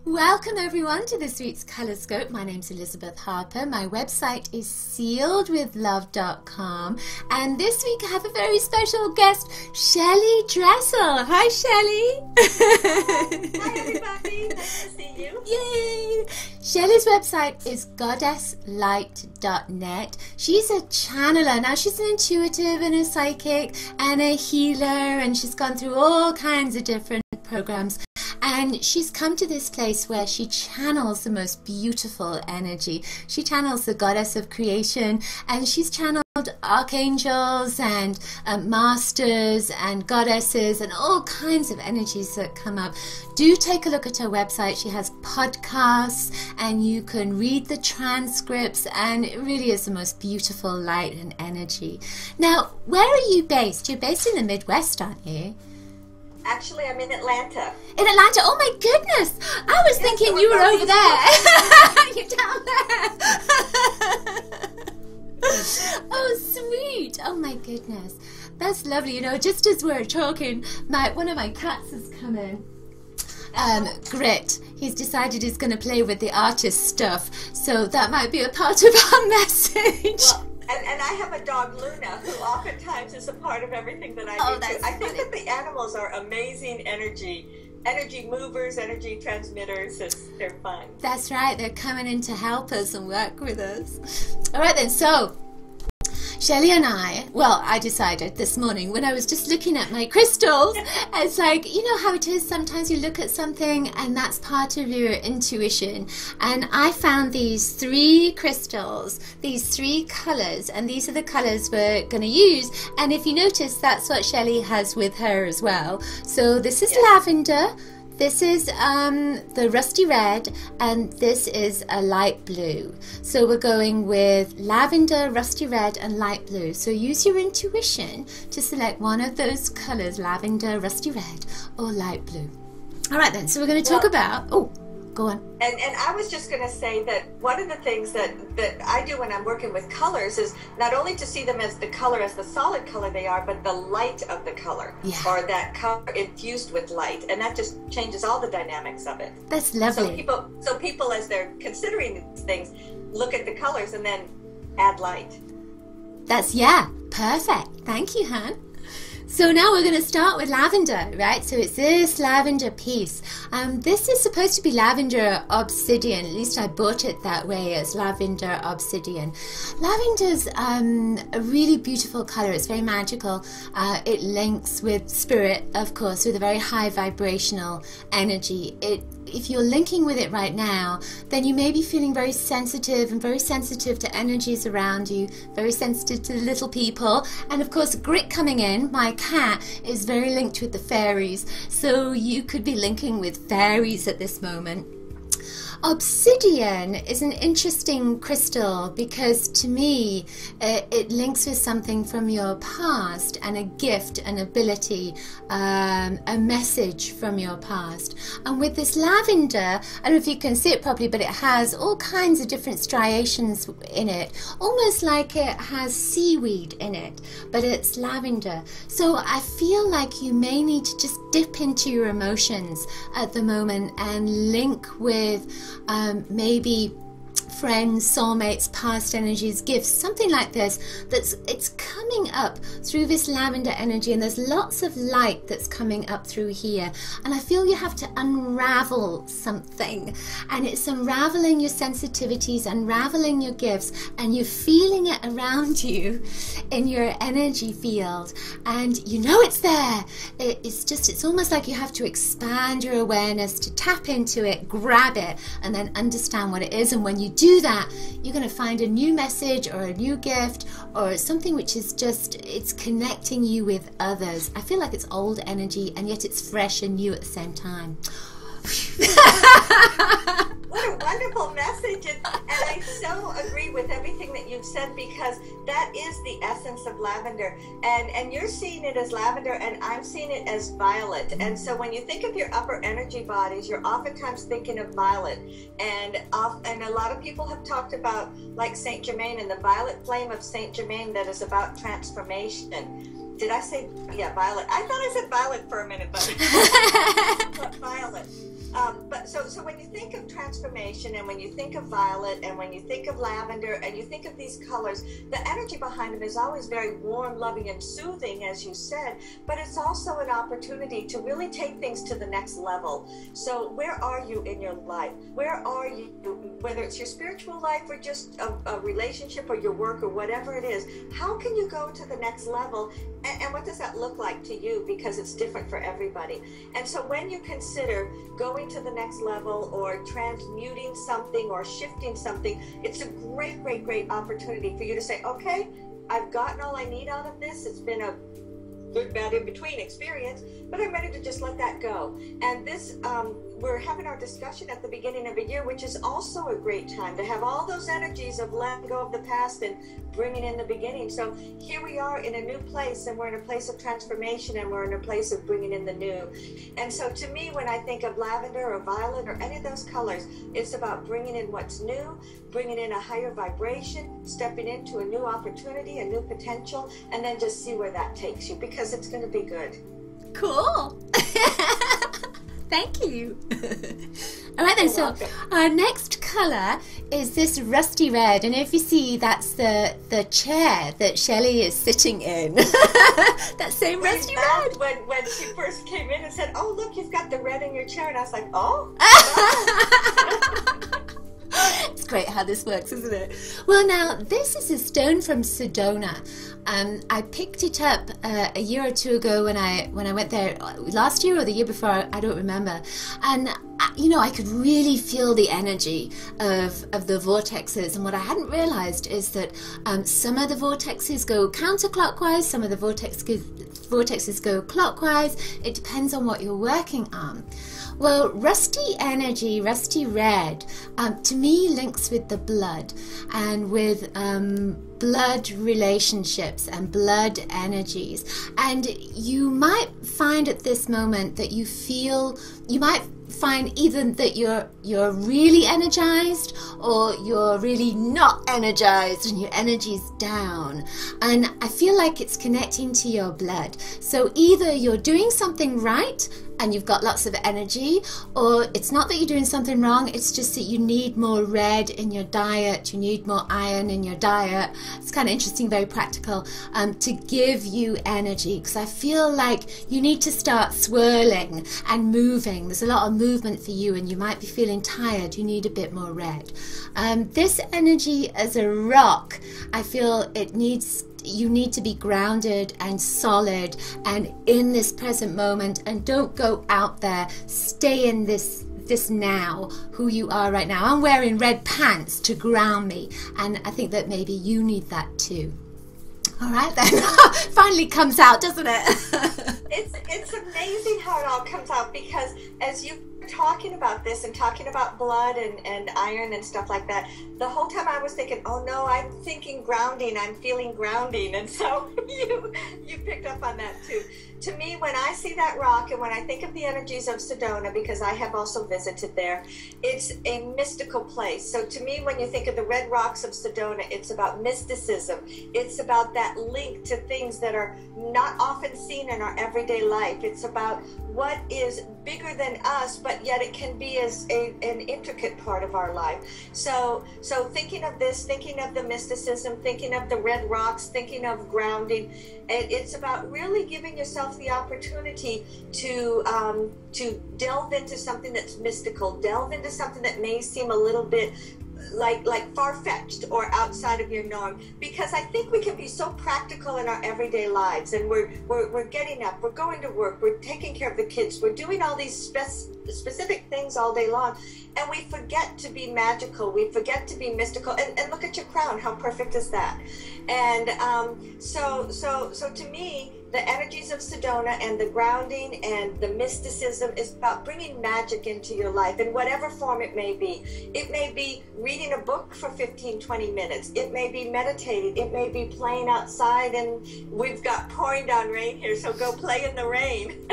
Welcome everyone to this week's Colorscope. My name's Elizabeth Harper. My website is sealedwithlove.com, and this week I have a very special guest, Shelly Dressel. Hi Shelly. Hi everybody, nice to see you. Yay! Shelly's website is goddesslight.net. She's a channeler. Now she's an intuitive and a psychic and a healer, and she's gone through all kinds of different programs. And she's come to this place where she channels the most beautiful energy. She channels the goddess of creation, and she's channeled archangels and masters and goddesses and all kinds of energies that come up. Do take a look at her website. She has podcasts and you can read the transcripts, and it really is the most beautiful light and energy. Now, where are you based? You're based in the Midwest, aren't you? Actually, I'm in Atlanta. In Atlanta? Oh my goodness! I was thinking you were over there. You're down there. Oh, sweet. Oh my goodness. That's lovely. You know, just as we're talking, one of my cats has come in. Grit. He's decided he's going to play with the artist stuff, so that might be a part of our message. Well, and I have a dog, Luna, who oftentimes is a part of everything that I do too. I think that the animals are amazing energy movers, energy transmitters. They're fun. That's right. They're coming in to help us and work with us. All right then. So Shelly and I decided this morning when I was just looking at my crystals, it's like, you know how it is, sometimes you look at something and that's part of your intuition. And I found these 3 crystals, these 3 colors, and these are the colors we're going to use. And if you notice, that's what Shelly has with her as well. So this is lavender. This is the rusty red, and this is a light blue. So we're going with lavender, rusty red, and light blue. So use your intuition to select one of those colors, lavender, rusty red, or light blue. All right then, so we're going to talk about, go on. And I was just going to say that one of the things that I do when I'm working with colors is not only to see them as the color, as the solid color they are, but the light of the color, or that color infused with light, and that just changes all the dynamics of it. That's lovely. So people as they're considering these things, look at the colors and then add light. That's, perfect. Thank you, Han. So now we're going to start with lavender, right? So it's this lavender piece. This is supposed to be Lavender Obsidian. At least I bought it that way, as Lavender Obsidian. Lavender's a really beautiful color. It's very magical. It links with spirit, of course, with a very high vibrational energy. If you're linking with it right now, then you may be feeling very sensitive to energies around you, very sensitive to the little people. And of course, Grit coming in, my cat, is very linked with the fairies. So you could be linking with fairies at this moment. Obsidian is an interesting crystal because to me it links with something from your past, and a gift, an ability, a message from your past. And with this lavender, I don't know if you can see it properly, but it has all kinds of different striations in it, almost like it has seaweed in it, but it's lavender. So I feel like you may need to just dip into your emotions at the moment and link with maybe friends, soulmates, past energies, gifts, something like this. It's coming up through this lavender energy, and there's lots of light that's coming up through here, and I feel you have to unravel something, and it's unraveling your sensitivities, unraveling your gifts, and you're feeling it around you in your energy field, and you know it's there. It's almost like you have to expand your awareness to tap into it, grab it, and then understand what it is. And when you do that, you're going to find a new message or a new gift or something which is just, it's connecting you with others. I feel like it's old energy and yet it's fresh and new at the same time. What a wonderful message, and I so agree with everything that you've said, because that is the essence of lavender, and you're seeing it as lavender and I'm seeing it as violet. And so when you think of your upper energy bodies, you're oftentimes thinking of violet, and a lot of people have talked about, like, Saint Germain and the violet flame of Saint Germain that is about transformation. Did I say, yeah, violet? I thought I said violet for a minute, but violet. but so when you think of transformation, and when you think of violet, and when you think of lavender, and you think of these colors, the energy behind them is always very warm, loving, and soothing, as you said, but it's also an opportunity to really take things to the next level. So where are you in your life? Where are you, whether it's your spiritual life or just a relationship or your work or whatever it is, how can you go to the next level? And what does that look like to you? Because it's different for everybody. And so when you consider going to the next level or transmuting something or shifting something, it's a great, great, great opportunity for you to say, okay, I've gotten all I need out of this. It's been a good, bad, in between experience, but I'm ready to just let that go. And this, we're having our discussion at the beginning of a year, which is also a great time to have all those energies of letting go of the past and bringing in the beginning. So here we are in a new place, and we're in a place of transformation, and we're in a place of bringing in the new. And so to me, when I think of lavender or violet or any of those colors, it's about bringing in what's new, bringing in a higher vibration, stepping into a new opportunity, a new potential, and then just see where that takes you, because it's going to be good. Cool. Thank you. All right then, so our next colour is this rusty red, and if you see, that's the chair that Shelly is sitting in. That same rusty red. When she first came in and said, oh look, you've got the red in your chair, and I was like, oh. It's great how this works, isn't it? Well, now, this is a stone from Sedona. I picked it up a year or two ago when I went there last year or the year before, I don't remember. And you know, I could really feel the energy of the vortexes. And what I hadn't realized is that some of the vortexes go counterclockwise, some of the vortexes go clockwise. It depends on what you're working on. Well, rusty energy, rusty red, to me links with the blood and with blood relationships and blood energies. And you might find at this moment that you might find either that you're really energized or you're really not energized and your energy's down. And I feel like it's connecting to your blood. So either you're doing something right and you've got lots of energy, or it's not that you're doing something wrong, it's just that you need more red in your diet, you need more iron in your diet. It's kind of interesting, very practical, to give you energy, because I feel like you need to start swirling and moving. There's a lot of movement for you and you might be feeling tired, you need a bit more red. This energy as a rock, I feel you need to be grounded and solid and in this present moment, and don't go out there. Stay in this now, who you are right now. I'm wearing red pants to ground me, and I think that maybe you need that too. All right then. Finally comes out, doesn't it? It's amazing how it all comes out, because as you were talking about this and talking about blood and iron and stuff like that, the whole time I was thinking, oh no, I'm thinking grounding, I'm feeling grounding. And so you picked up on that too. To me, when I see that rock and when I think of the energies of Sedona, because I have also visited there, it's a mystical place. So to me, when you think of the red rocks of Sedona, it's about mysticism. It's about that link to things that are not often seen in our everyday life. It's about what is bigger than us, but yet it can be as an intricate part of our life. So thinking of this, thinking of the mysticism, thinking of the red rocks, thinking of grounding, it's about really giving yourself the opportunity to delve into something that's mystical, delve into something that may seem a little bit like far-fetched or outside of your norm, because I think we can be so practical in our everyday lives, and we're getting up, we're going to work, we're taking care of the kids, we're doing all these specific things all day long, and we forget to be magical, we forget to be mystical. And look at your crown, how perfect is that? And so to me, the energies of Sedona and the grounding and the mysticism is about bringing magic into your life in whatever form it may be. It may be reading a book for 15-20 minutes. It may be meditating. It may be playing outside, and we've got pouring down rain here, so go play in the rain.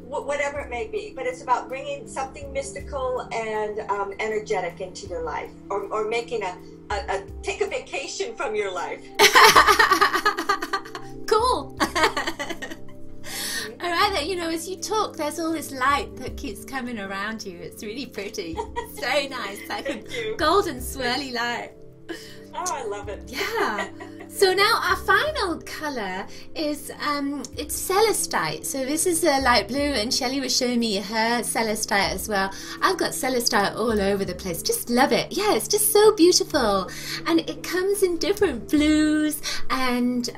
Whatever it may be, but it's about bringing something mystical and energetic into your life, or making take a vacation from your life. Cool. All right that, you know, as you talk, there's all this light that keeps coming around you. It's really pretty. It's very nice. Like a golden swirly light. Oh, I love it. Yeah. So now our final color is it's Celestite. So this is a light blue, and Shelly was showing me her Celestite as well. I've got Celestite all over the place. Just love it. Yeah, it's just so beautiful, and it comes in different blues, and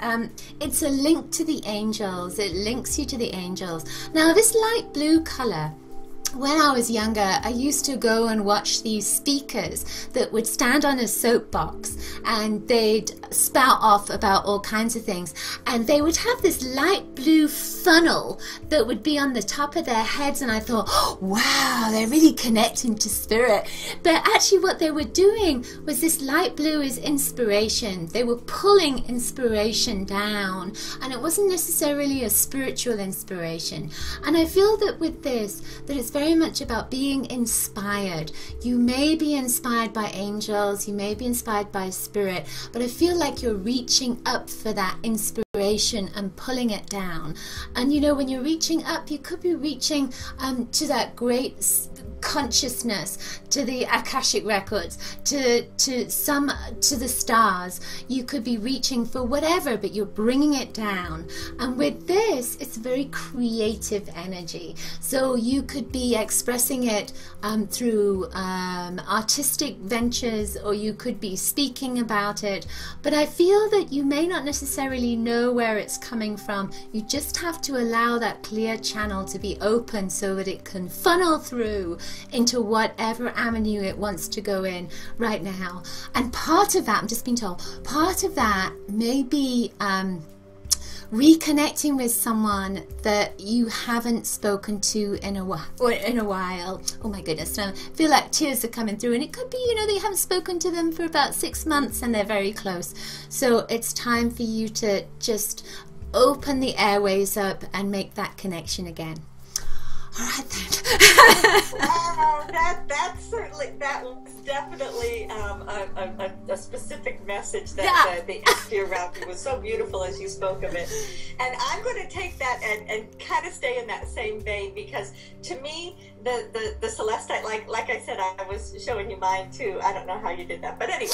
it's a link to the angels. It links you to the angels. Now this light blue color, when I was younger, I used to go and watch these speakers that would stand on a soapbox, and they'd spout off about all kinds of things, and they would have this light blue funnel that would be on the top of their heads, and I thought, oh, wow, they're really connecting to spirit. But actually what they were doing was, this light blue is inspiration. They were pulling inspiration down, and it wasn't necessarily a spiritual inspiration. And I feel that with this, that it's very much about being inspired. You may be inspired by angels, you may be inspired by spirit, but I feel like you're reaching up for that inspiration and pulling it down. And you know, when you're reaching up, you could be reaching to that great consciousness, to the Akashic records, to the stars. You could be reaching for whatever, but you're bringing it down. And with this, it's very creative energy. So you could be expressing it through artistic ventures, or you could be speaking about it. But I feel that you may not necessarily know where it's coming from. You just have to allow that clear channel to be open so that it can funnel through into whatever avenue it wants to go in right now. And part of that, I'm just being told, part of that may be reconnecting with someone that you haven't spoken to in a while. Oh my goodness, I feel like tears are coming through, and it could be, you know, that you haven't spoken to them for about 6 months and they're very close. So it's time for you to just open the airways up and make that connection again. All right then. Wow, that was definitely a specific message that the energy around you was so beautiful as you spoke of it. And I'm going to take that and kind of stay in that same vein, because to me, the Celestite, like I said, I was showing you mine too. I don't know how you did that, but anyway,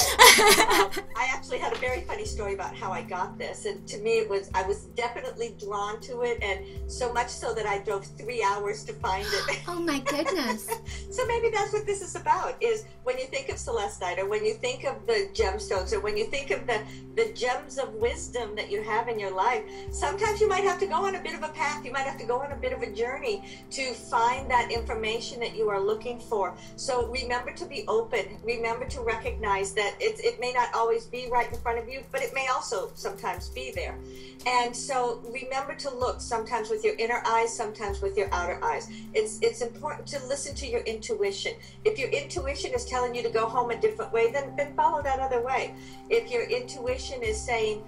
I actually had a very funny story about how I got this, and to me I was definitely drawn to it, and so much so that I drove 3 hours to find it. Oh my goodness. So maybe that's what this is about, is when you think of Celestite, or when you think of the gemstones, or when you think of the gems of wisdom that you have in your life, sometimes you might have to go on a bit of a path, you might have to go on a bit of a journey to find that information that you are looking for. So remember to be open, remember to recognize that it may not always be right in front of you, but it may also sometimes be there. And so remember to look, sometimes with your inner eyes, sometimes with your outer eyes. It's important to listen to your intuition. If your intuition is telling you to go home a different way, then follow that other way. If your intuition is saying,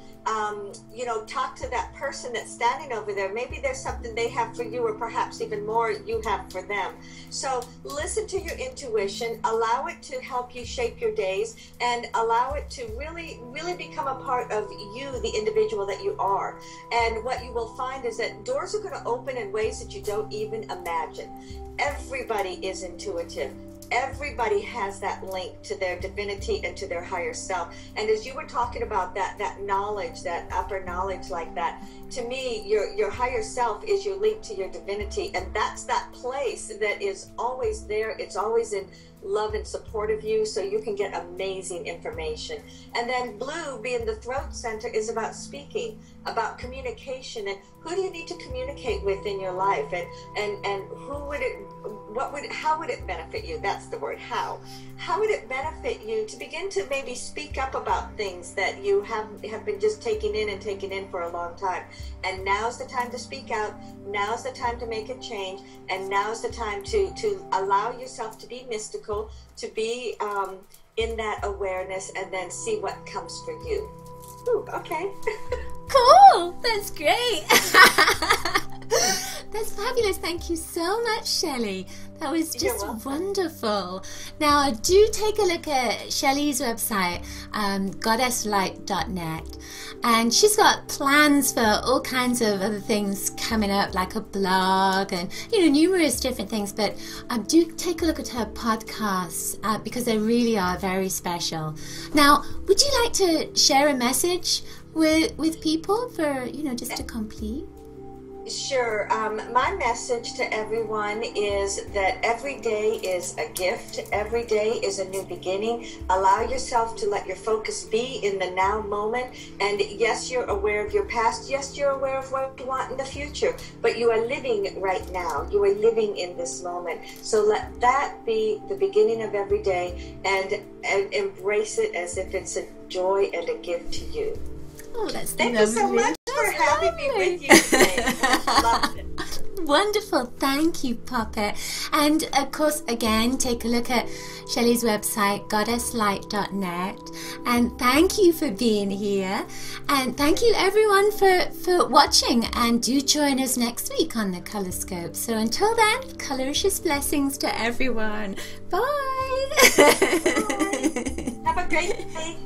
you know, talk to that person that's standing over there, maybe there's something they have for you, or perhaps even more you have for them. So listen to your intuition, allow it to help you shape your days, and allow it to really, really become a part of you, the individual that you are. And what you will find is that doors are going to open in ways that you don't even imagine. Everybody is intuitive. Everybody has that link to their divinity and to their higher self. And as you were talking about that knowledge, that upper knowledge like that, to me, your higher self is your link to your divinity. And that's that place that is always there. It's always in love and support of you, so you can get amazing information. And then blue, being the throat center, is about speaking, about communication, and who do you need to communicate with in your life, and who would it, how would it benefit you? That's the word, how would it benefit you to begin to maybe speak up about things that you have been just taking in for a long time. And now's the time to speak out, now's the time to make a change, and now's the time to allow yourself to be mystical, to be in that awareness, and then see what comes for you. Ooh, okay. Cool. That's great. That's fabulous. Thank you so much, Shelly. That was just wonderful. Now, do take a look at Shelly's website, goddesslight.net. And she's got plans for all kinds of other things coming up, like a blog and, numerous different things. But do take a look at her podcasts because they really are very special. Now, would you like to share a message with people for, just to complete? Sure. My message to everyone is that every day is a gift. Every day is a new beginning. Allow yourself to let your focus be in the now moment. And yes, you're aware of your past. Yes, you're aware of what you want in the future. But you are living right now. You are living in this moment. So let that be the beginning of every day and embrace it as if it's a joy and a gift to you. Oh, that's Thank you so much for having me with you today. I loved it. Wonderful. Thank you, Puppet. And of course, again, take a look at Shelly's website, goddesslight.net. And thank you for being here. And thank you, everyone, for watching. And do join us next week on the Colorscope. So until then, coloricious blessings to everyone. Bye. Bye. Have a great day.